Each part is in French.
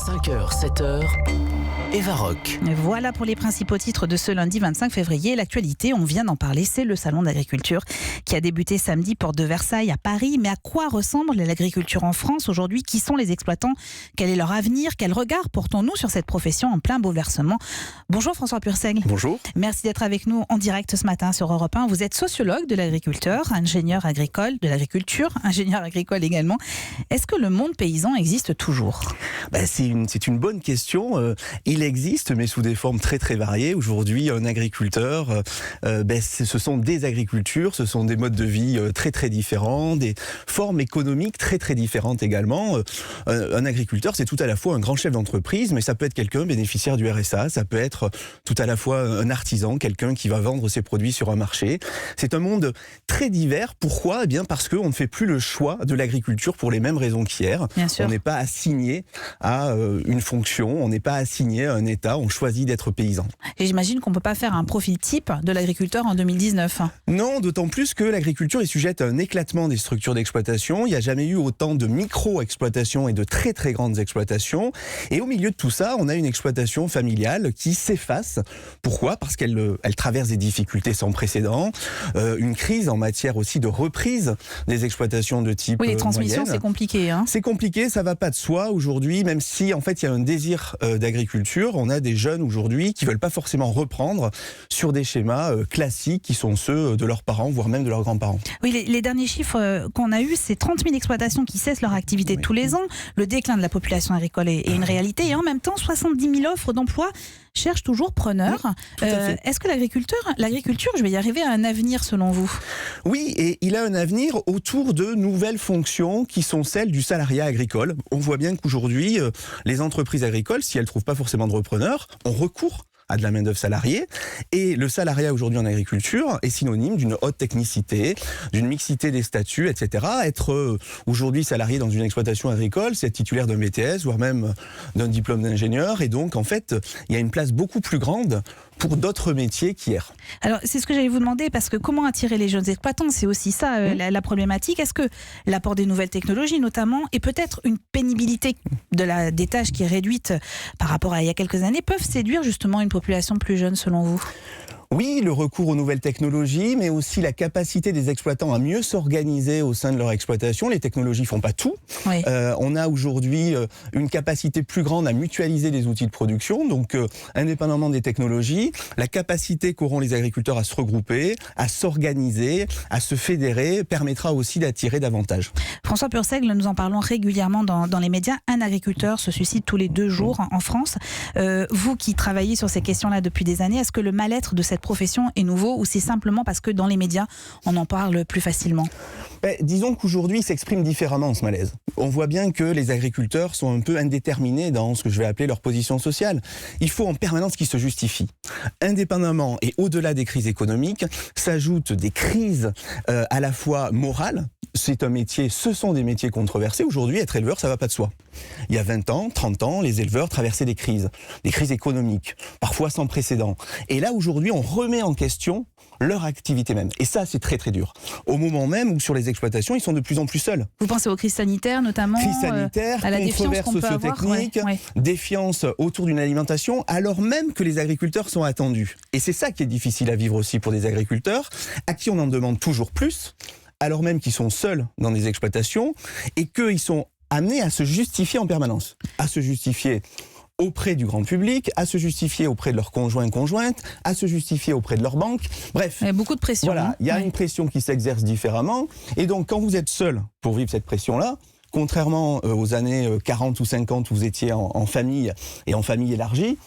5h, 7h, Eva Rock. Voilà pour les principaux titres de ce lundi 25 février. L'actualité, on vient d'en parler, c'est le salon d'agriculture qui a débuté samedi porte de Versailles à Paris. Mais à quoi ressemble l'agriculture en France aujourd'hui? Qui sont les exploitants? Quel est leur avenir? Quel regard portons-nous sur cette profession en plein bouleversement? Bonjour François Purseigle. Bonjour. Merci d'être avec nous en direct ce matin sur Europe 1. Vous êtes sociologue de l'agriculteur, ingénieur agricole de l'agriculture, ingénieur agricole également. Est-ce que le monde paysan existe toujours? C'est une bonne question. Il existe, mais sous des formes très très variées. Aujourd'hui, un agriculteur, ce sont des agricultures, ce sont des modes de vie très très différents, des formes économiques très très différentes également. Un agriculteur, c'est tout à la fois un grand chef d'entreprise, mais ça peut être quelqu'un bénéficiaire du RSA, ça peut être tout à la fois un artisan, quelqu'un qui va vendre ses produits sur un marché. C'est un monde très divers. Pourquoi ? Eh bien parce qu'on ne fait plus le choix de l'agriculture pour les mêmes raisons qu'hier. On n'est pas assigné à une fonction, on n'est pas assigné à un état, on choisit d'être paysan. Et j'imagine qu'on ne peut pas faire un profil type de l'agriculteur en 2019. Non, d'autant plus que l'agriculture est sujette à un éclatement des structures d'exploitation. Il n'y a jamais eu autant de micro-exploitations et de très très grandes exploitations. Et au milieu de tout ça, on a une exploitation familiale qui s'efface. Pourquoi ? Parce qu'elle traverse des difficultés sans précédent, une crise en matière aussi de reprise des exploitations de type les transmissions, moyenne. C'est compliqué. C'est compliqué, ça va pas de soi aujourd'hui, même si en fait il y a un désir d'agriculture. On a des jeunes aujourd'hui qui veulent pas forcément reprendre sur des schémas classiques qui sont ceux de leurs parents, voire même de leurs grands-parents. Oui, les derniers chiffres qu'on a eus, c'est 30 000 exploitations qui cessent leur activité tous les ans. Le déclin de la population agricole est une réalité et en même temps 70 000 offres d'emploi cherchent toujours preneurs. Est-ce que l'agriculture, je vais y arriver, a un avenir selon vous? Oui, et il a un avenir autour de nouvelles fonctions qui sont celles du salariat agricole. On voit bien qu'aujourd'hui, les entreprises agricoles, si elles ne trouvent pas forcément de repreneurs, ont recours à de la main-d'œuvre salariée. Et le salariat aujourd'hui en agriculture est synonyme d'une haute technicité, d'une mixité des statuts, etc. Être aujourd'hui salarié dans une exploitation agricole, c'est être titulaire d'un BTS, voire même d'un diplôme d'ingénieur. Et donc, en fait, il y a une place beaucoup plus grande pour d'autres métiers qu'hier. Alors, c'est ce que j'allais vous demander, parce que comment attirer les jeunes exploitants, c'est aussi ça la problématique. Est-ce que l'apport des nouvelles technologies, notamment, et peut-être une pénibilité des tâches qui est réduite par rapport à il y a quelques années, peuvent séduire justement une population plus jeune, selon vous ? Oui, le recours aux nouvelles technologies, mais aussi la capacité des exploitants à mieux s'organiser au sein de leur exploitation. Les technologies font pas tout. Oui. On a aujourd'hui une capacité plus grande à mutualiser les outils de production. Donc, indépendamment des technologies, la capacité qu'auront les agriculteurs à se regrouper, à s'organiser, à se fédérer, permettra aussi d'attirer davantage. François Purseigle, nous en parlons régulièrement dans les médias. Un agriculteur se suicide tous les 2 jours en France. Vous qui travaillez sur ces questions-là depuis des années, est-ce que le mal-être de cette profession est nouveau ou c'est simplement parce que dans les médias, on en parle plus facilement? Disons qu'aujourd'hui, il s'exprime différemment ce malaise. On voit bien que les agriculteurs sont un peu indéterminés dans ce que je vais appeler leur position sociale. Il faut en permanence qu'ils se justifient. Indépendamment et au-delà des crises économiques, s'ajoutent des crises à la fois morales. Ce sont des métiers controversés. Aujourd'hui, être éleveur, ça va pas de soi. Il y a 20 ans, 30 ans, les éleveurs traversaient des crises économiques, parfois sans précédent. Et là, aujourd'hui, on remet en question leur activité même. Et ça, c'est très très dur. Au moment même où sur les exploitations, ils sont de plus en plus seuls. Vous pensez aux crises sanitaires notamment, crise sanitaire, à la controverses socio-techniques, défiance autour d'une alimentation, alors même que les agriculteurs sont attendus. Et c'est ça qui est difficile à vivre aussi pour des agriculteurs, à qui on en demande toujours plus, alors même qu'ils sont seuls dans des exploitations et qu'ils sont amenés à se justifier en permanence, à se justifier auprès du grand public, à se justifier auprès de leurs conjoints-conjointes, à se justifier auprès de leur banque. Bref, il y a beaucoup de pression. Voilà, il y a une pression qui s'exerce différemment. Et donc, quand vous êtes seul pour vivre cette pression-là, contrairement aux années 40 ou 50 où vous étiez en famille et en famille élargie,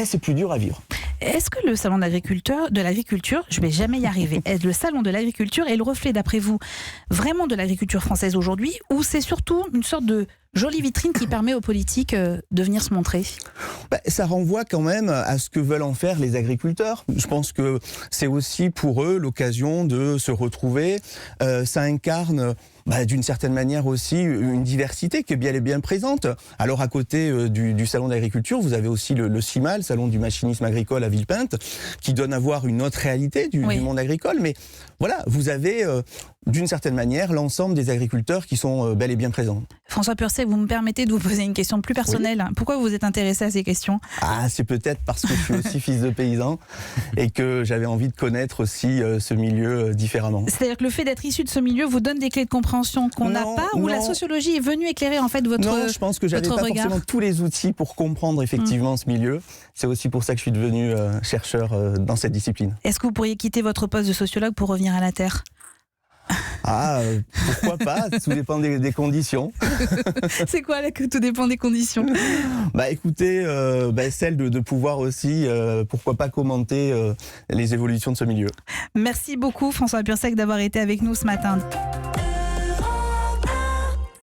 c'est plus dur à vivre. Est-ce que le salon de l'agriculture, je ne vais jamais y arriver, le salon de l'agriculture est le reflet, d'après vous, vraiment de l'agriculture française aujourd'hui, ou c'est surtout une sorte de jolie vitrine qui permet aux politiques de venir se montrer? Ça renvoie quand même à ce que veulent en faire les agriculteurs. Je pense que c'est aussi pour eux l'occasion de se retrouver. Ça incarne d'une certaine manière aussi une diversité qui est bien et bien présente. Alors à côté du salon d'agriculture, vous avez aussi le CIMA, le salon du machinisme agricole à Villepinte, qui donne à voir une autre réalité du monde agricole. Mais voilà, vous avez d'une certaine manière, l'ensemble des agriculteurs qui sont bel et bien présents. François Pursec, vous me permettez de vous poser une question plus personnelle. Oui. Pourquoi vous vous êtes intéressé à ces questions ? C'est peut-être parce que je suis aussi fils de paysan et que j'avais envie de connaître aussi ce milieu différemment. C'est-à-dire que le fait d'être issu de ce milieu vous donne des clés de compréhension qu'on n'a pas, ou la sociologie est venue éclairer en fait votre regard ? Non, je pense que j'avais pas forcément tous les outils pour comprendre effectivement ce milieu. C'est aussi pour ça que je suis devenu chercheur dans cette discipline. Est-ce que vous pourriez quitter votre poste de sociologue pour revenir à la Terre ? Pourquoi pas, tout dépend des conditions. C'est quoi là que tout dépend des conditions ? Écoutez, celle de pouvoir aussi, pourquoi pas commenter les évolutions de ce milieu. Merci beaucoup François Pursec d'avoir été avec nous ce matin.